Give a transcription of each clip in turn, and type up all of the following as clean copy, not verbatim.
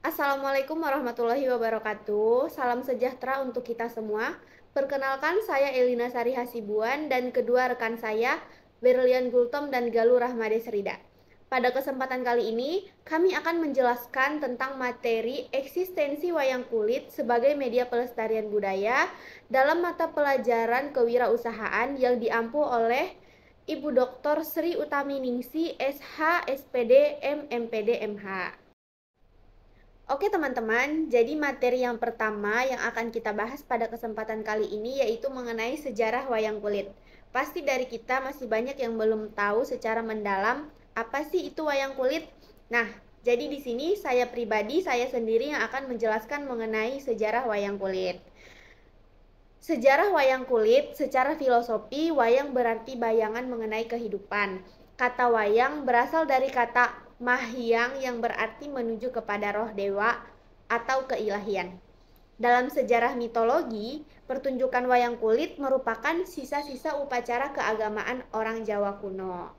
Assalamualaikum warahmatullahi wabarakatuh. Salam sejahtera untuk kita semua. Perkenalkan, saya Elina Sari Hasibuan dan kedua rekan saya, Berlian Gultom dan Galuh Rahmade Serida. Pada kesempatan kali ini, kami akan menjelaskan tentang materi eksistensi wayang kulit sebagai media pelestarian budaya dalam mata pelajaran kewirausahaan yang diampu oleh Ibu Dr. Sri Utami Ningsi, SH, SPD, MPD, MH. Oke teman-teman, jadi materi yang pertama yang akan kita bahas pada kesempatan kali ini yaitu mengenai sejarah wayang kulit. Pasti dari kita masih banyak yang belum tahu secara mendalam apa sih itu wayang kulit. Nah, jadi di sini saya pribadi, saya sendiri yang akan menjelaskan mengenai sejarah wayang kulit. Sejarah wayang kulit, secara filosofi, wayang berarti bayangan mengenai kehidupan. Kata wayang berasal dari kata mahyang yang berarti menuju kepada roh dewa atau keilahian. Dalam sejarah mitologi, pertunjukan wayang kulit merupakan sisa-sisa upacara keagamaan orang Jawa kuno.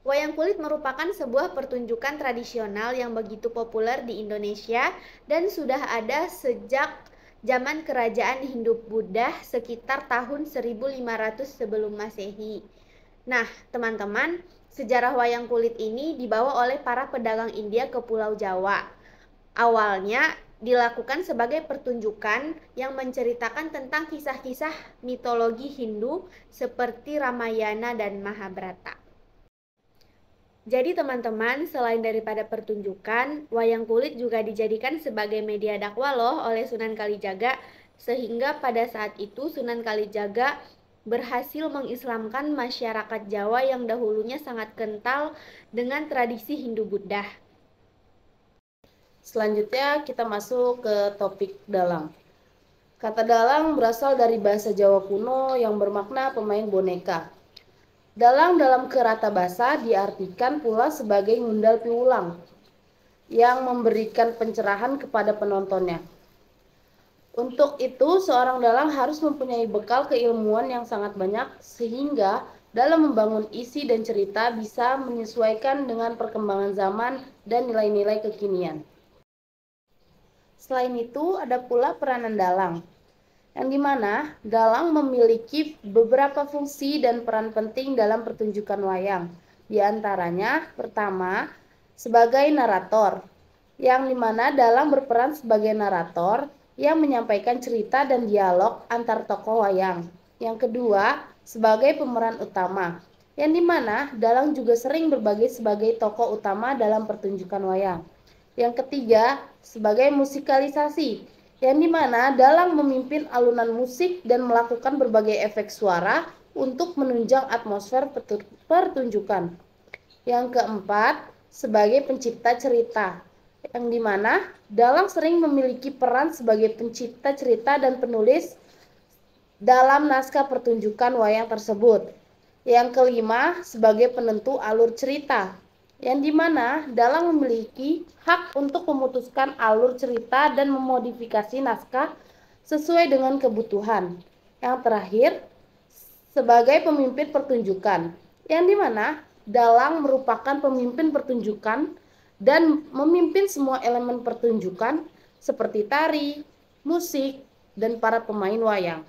Wayang kulit merupakan sebuah pertunjukan tradisional yang begitu populer di Indonesia dan sudah ada sejak zaman kerajaan Hindu-Buddha sekitar tahun 1500 sebelum Masehi. Nah, teman-teman, sejarah wayang kulit ini dibawa oleh para pedagang India ke Pulau Jawa. Awalnya dilakukan sebagai pertunjukan yang menceritakan tentang kisah-kisah mitologi Hindu seperti Ramayana dan Mahabharata. Jadi teman-teman, selain daripada pertunjukan, wayang kulit juga dijadikan sebagai media dakwah loh oleh Sunan Kalijaga, sehingga pada saat itu Sunan Kalijaga berhasil mengislamkan masyarakat Jawa yang dahulunya sangat kental dengan tradisi Hindu-Buddha. Selanjutnya kita masuk ke topik dalang. Kata dalang berasal dari bahasa Jawa kuno yang bermakna pemain boneka. Dalang dalam kerata basa diartikan pula sebagai ngundal piulang yang memberikan pencerahan kepada penontonnya. Untuk itu, seorang dalang harus mempunyai bekal keilmuan yang sangat banyak sehingga dalam membangun isi dan cerita bisa menyesuaikan dengan perkembangan zaman dan nilai-nilai kekinian. Selain itu, ada pula peranan dalang, yang dimana dalang memiliki beberapa fungsi dan peran penting dalam pertunjukan wayang. Di antaranya, pertama, sebagai narator, yang dimana dalang berperan sebagai narator yang menyampaikan cerita dan dialog antar tokoh wayang. Yang kedua, sebagai pemeran utama, yang dimana dalang juga sering berbagi sebagai tokoh utama dalam pertunjukan wayang. Yang ketiga, sebagai musikalisasi, yang dimana dalang memimpin alunan musik dan melakukan berbagai efek suara untuk menunjang atmosfer pertunjukan. Yang keempat, sebagai pencipta cerita, yang dimana dalang sering memiliki peran sebagai pencipta cerita dan penulis dalam naskah pertunjukan wayang tersebut. Yang kelima, sebagai penentu alur cerita, yang dimana dalang memiliki hak untuk memutuskan alur cerita dan memodifikasi naskah sesuai dengan kebutuhan. Yang terakhir, sebagai pemimpin pertunjukan, yang dimana dalang merupakan pemimpin pertunjukan dan memimpin semua elemen pertunjukan seperti tari, musik, dan para pemain wayang.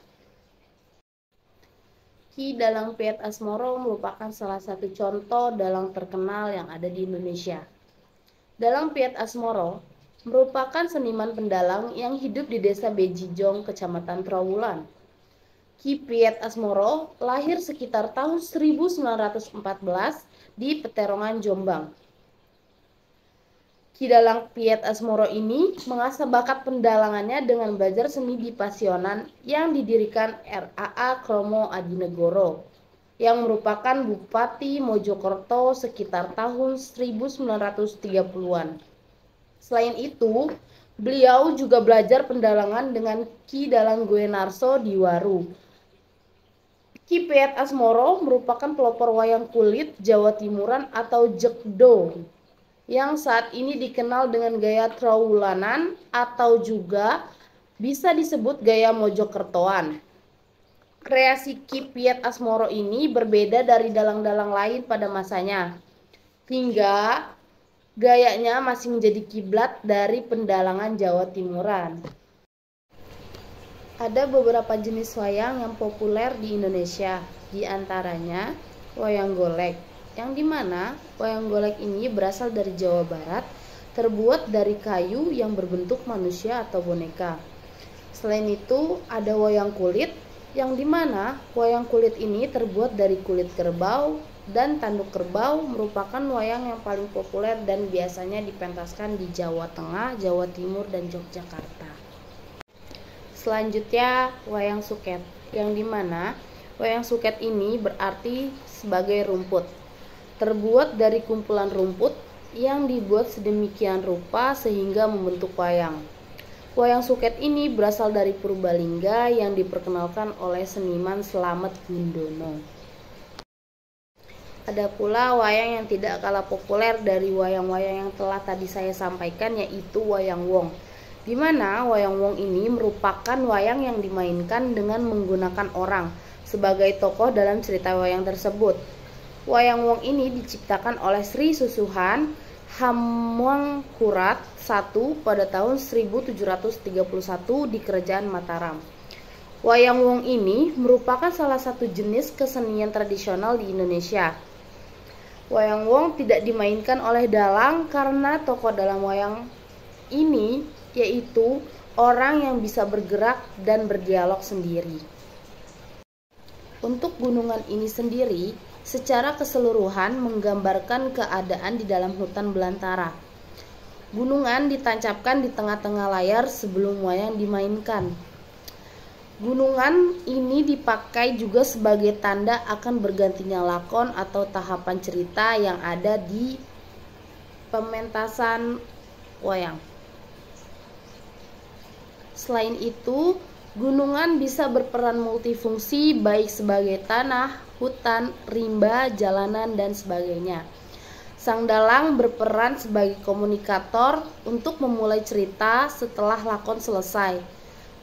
Ki Dalang Piet Asmoro merupakan salah satu contoh dalang terkenal yang ada di Indonesia. Dalang Piet Asmoro merupakan seniman pendalang yang hidup di desa Bejijong, Kecamatan Trawulan. Ki Piet Asmoro lahir sekitar tahun 1914 di Peterongan, Jombang. Ki Dalang Piet Asmoro ini mengasah bakat pendalangannya dengan belajar seni di Pasionan yang didirikan RAA Kromo Adinegoro, yang merupakan Bupati Mojokerto sekitar tahun 1930-an. Selain itu, beliau juga belajar pendalangan dengan Ki Dalang Goenarso di Waru. Ki Piet Asmoro merupakan pelopor wayang kulit Jawa Timuran atau Jekdo, yang saat ini dikenal dengan gaya Trawulanan atau juga bisa disebut gaya Mojokertoan. Kreasi Ki Piet Asmoro ini berbeda dari dalang-dalang lain pada masanya, hingga Gayanya masih menjadi kiblat dari pendalangan Jawa Timuran. Ada beberapa jenis wayang yang populer di Indonesia, di antaranya wayang golek, yang dimana wayang golek ini berasal dari Jawa Barat, terbuat dari kayu yang berbentuk manusia atau boneka. Selain itu, ada wayang kulit, yang dimana wayang kulit ini terbuat dari kulit kerbau, dan tanduk kerbau merupakan wayang yang paling populer dan biasanya dipentaskan di Jawa Tengah, Jawa Timur, dan Yogyakarta. Selanjutnya, wayang suket, yang dimana wayang suket ini berarti sebagai rumput. Terbuat dari kumpulan rumput yang dibuat sedemikian rupa sehingga membentuk wayang. Wayang suket ini berasal dari Purbalingga yang diperkenalkan oleh seniman Slamet Gundono. Ada pula wayang yang tidak kalah populer dari wayang-wayang yang telah tadi saya sampaikan, yaitu wayang wong. Di mana wayang wong ini merupakan wayang yang dimainkan dengan menggunakan orang sebagai tokoh dalam cerita wayang tersebut. Wayang wong ini diciptakan oleh Sri Susuhan Hamengkurat I pada tahun 1731 di Kerajaan Mataram. Wayang wong ini merupakan salah satu jenis kesenian tradisional di Indonesia. Wayang wong tidak dimainkan oleh dalang karena tokoh dalam wayang ini yaitu orang yang bisa bergerak dan berdialog sendiri. Untuk gunungan ini sendiri secara keseluruhan menggambarkan keadaan di dalam hutan belantara. Gunungan ditancapkan di tengah-tengah layar sebelum wayang dimainkan. Gunungan ini dipakai juga sebagai tanda akan bergantinya lakon atau tahapan cerita yang ada di pementasan wayang. Selain itu, gunungan bisa berperan multifungsi baik sebagai tanah, hutan, rimba, jalanan, dan sebagainya. Sang dalang berperan sebagai komunikator untuk memulai cerita setelah lakon selesai.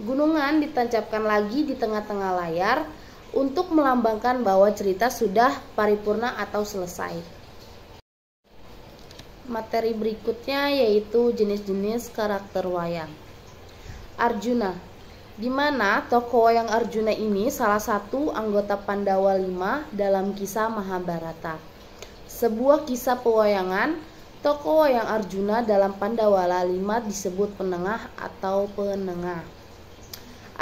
Gunungan ditancapkan lagi di tengah-tengah layar untuk melambangkan bahwa cerita sudah paripurna atau selesai. Materi berikutnya yaitu jenis-jenis karakter wayang. Arjuna, di mana tokoh wayang Arjuna ini salah satu anggota Pandawa 5 dalam kisah Mahabharata. Sebuah kisah pewayangan, tokoh wayang Arjuna dalam Pandawala 5 disebut penengah atau penengah.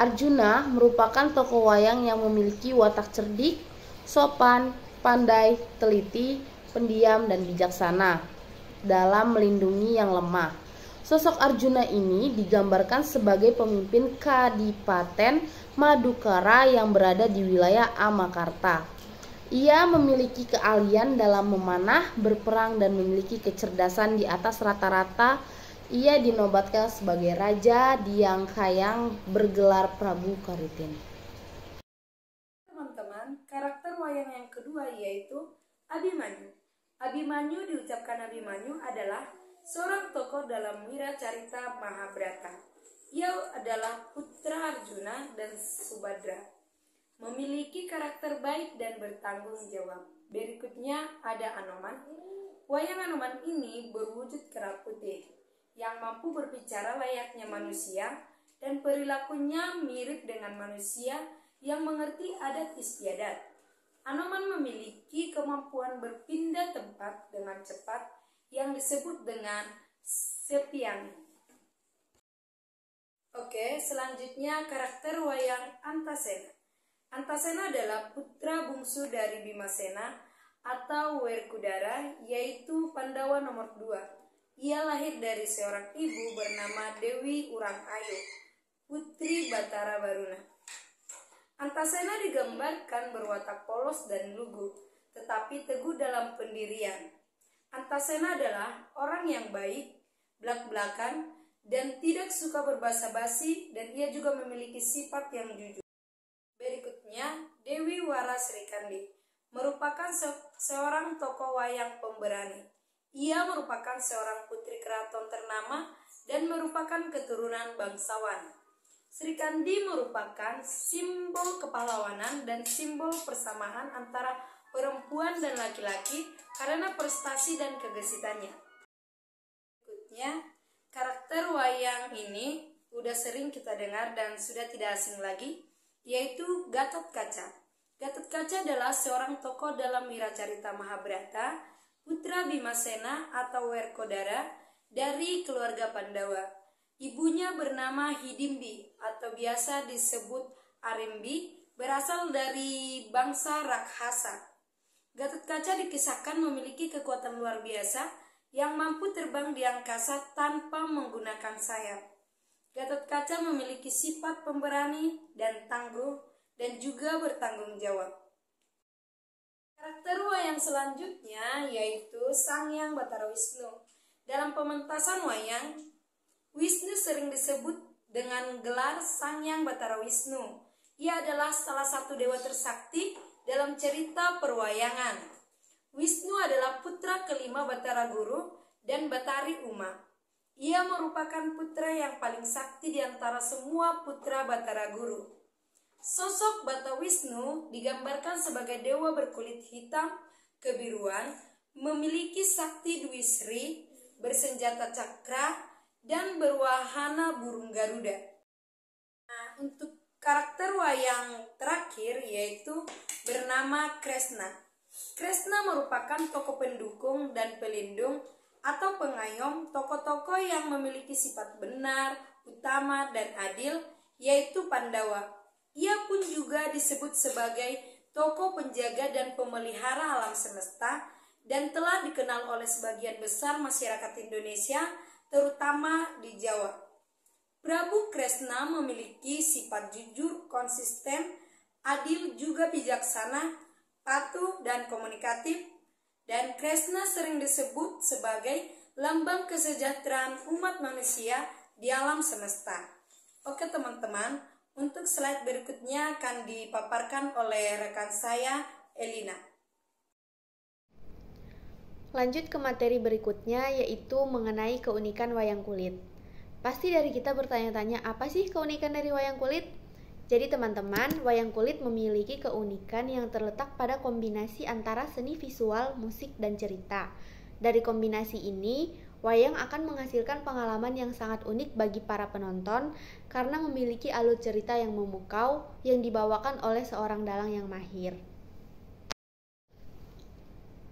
Arjuna merupakan tokoh wayang yang memiliki watak cerdik, sopan, pandai, teliti, pendiam, dan bijaksana dalam melindungi yang lemah. Sosok Arjuna ini digambarkan sebagai pemimpin Kadipaten Madukara yang berada di wilayah Amakarta. Ia memiliki keahlian dalam memanah, berperang, dan memiliki kecerdasan di atas rata-rata. Ia dinobatkan sebagai Raja Diangkayang bergelar Prabu Karitin. Teman-teman, karakter wayang yang kedua yaitu Abimanyu. Abimanyu diucapkan Abimanyu adalah seorang tokoh dalam wiracarita Mahabharata. Ia adalah putra Arjuna dan Subadra. Memiliki karakter baik dan bertanggung jawab. Berikutnya ada Anoman. Wayang Anoman ini berwujud kera putih yang mampu berbicara layaknya manusia dan perilakunya mirip dengan manusia yang mengerti adat istiadat. Anoman memiliki kemampuan berpindah tempat dengan cepat yang disebut dengan sepian. Oke, selanjutnya karakter wayang Antasena. Antasena adalah putra bungsu dari Bimasena atau Werkudara, yaitu Pandawa nomor 2. Ia lahir dari seorang ibu bernama Dewi Urang Ayu, putri Batara Baruna. Antasena digambarkan berwatak polos dan lugu, tetapi teguh dalam pendirian. Antasena adalah orang yang baik, blak-blakan, dan tidak suka berbasa-basi, dan ia juga memiliki sifat yang jujur. Berikutnya, Dewi Wara Srikandi merupakan seorang tokoh wayang pemberani. Ia merupakan seorang putri keraton ternama dan merupakan keturunan bangsawan. Srikandi merupakan simbol kepahlawanan dan simbol persamaan antara perempuan dan laki-laki karena prestasi dan kegesitannya. berikutnya, karakter wayang ini udah sering kita dengar dan sudah tidak asing lagi, yaitu Gatot Kaca. Gatot Kaca adalah seorang tokoh dalam Wiracarita Mahabharata, putra Bimasena atau Werkodara dari keluarga Pandawa. Ibunya bernama Hidimbi atau biasa disebut Arimbi, berasal dari bangsa Rakhasa. Gatot Kaca dikisahkan memiliki kekuatan luar biasa yang mampu terbang di angkasa tanpa menggunakan sayap. Gatot Kaca memiliki sifat pemberani dan tangguh dan juga bertanggung jawab. Karakter wayang selanjutnya yaitu Sang Hyang Batara Wisnu. Dalam pementasan wayang, Wisnu sering disebut dengan gelar Sang Hyang Batara Wisnu. Ia adalah salah satu dewa tersakti dalam cerita perwayangan. Wisnu adalah putra kelima Batara Guru dan Batari Uma. Ia merupakan putra yang paling sakti di antara semua putra Batara Guru. Sosok Bata Wisnu digambarkan sebagai dewa berkulit hitam kebiruan, memiliki sakti Dwi Sri, bersenjata cakra, dan berwahana burung Garuda. Nah, untuk karakter wayang terakhir yaitu bernama Kresna. Kresna merupakan tokoh pendukung dan pelindung atau pengayom tokoh-tokoh yang memiliki sifat benar, utama, dan adil, yaitu Pandawa. Ia pun juga disebut sebagai tokoh penjaga dan pemelihara alam semesta dan telah dikenal oleh sebagian besar masyarakat Indonesia, terutama di Jawa. Prabu Kresna memiliki sifat jujur, konsisten, adil, juga bijaksana, patuh, dan komunikatif. Dan Kresna sering disebut sebagai lambang kesejahteraan umat manusia di alam semesta. Oke teman-teman, untuk slide berikutnya akan dipaparkan oleh rekan saya, Elina. Lanjut ke materi berikutnya yaitu mengenai keunikan wayang kulit. Pasti dari kita bertanya-tanya, apa sih keunikan dari wayang kulit? Jadi teman-teman, wayang kulit memiliki keunikan yang terletak pada kombinasi antara seni visual, musik, dan cerita. Dari kombinasi ini, wayang akan menghasilkan pengalaman yang sangat unik bagi para penonton karena memiliki alur cerita yang memukau yang dibawakan oleh seorang dalang yang mahir.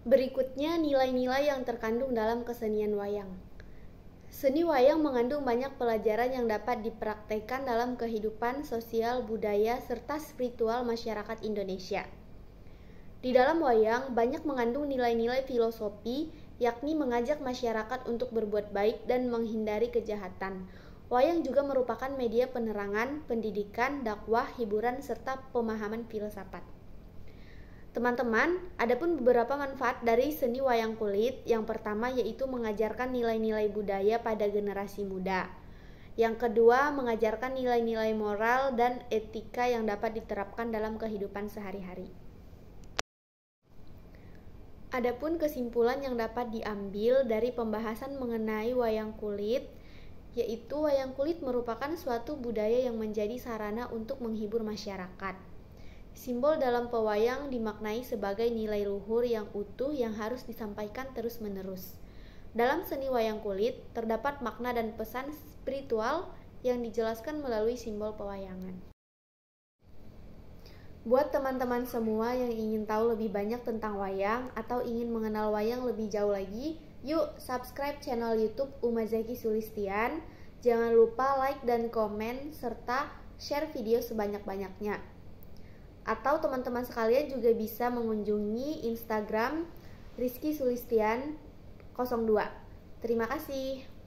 Berikutnya nilai-nilai yang terkandung dalam kesenian wayang. Seni wayang mengandung banyak pelajaran yang dapat dipraktekkan dalam kehidupan sosial, budaya, serta spiritual masyarakat Indonesia. Di dalam wayang banyak mengandung nilai-nilai filosofi, yakni mengajak masyarakat untuk berbuat baik dan menghindari kejahatan. Wayang juga merupakan media penerangan, pendidikan, dakwah, hiburan, serta pemahaman filsafat. Teman-teman, adapun beberapa manfaat dari seni wayang kulit. Yang pertama yaitu mengajarkan nilai-nilai budaya pada generasi muda. Yang kedua, mengajarkan nilai-nilai moral dan etika yang dapat diterapkan dalam kehidupan sehari-hari. Adapun kesimpulan yang dapat diambil dari pembahasan mengenai wayang kulit, yaitu wayang kulit merupakan suatu budaya yang menjadi sarana untuk menghibur masyarakat. Simbol dalam pewayang dimaknai sebagai nilai luhur yang utuh yang harus disampaikan terus-menerus. Dalam seni wayang kulit, terdapat makna dan pesan spiritual yang dijelaskan melalui simbol pewayangan. Buat teman-teman semua yang ingin tahu lebih banyak tentang wayang atau ingin mengenal wayang lebih jauh lagi, yuk subscribe channel YouTube Uma Zaki Sulistian. Jangan lupa like dan komen serta share video sebanyak-banyaknya. Atau teman-teman sekalian juga bisa mengunjungi Instagram Rizky Sulistian 02. Terima kasih.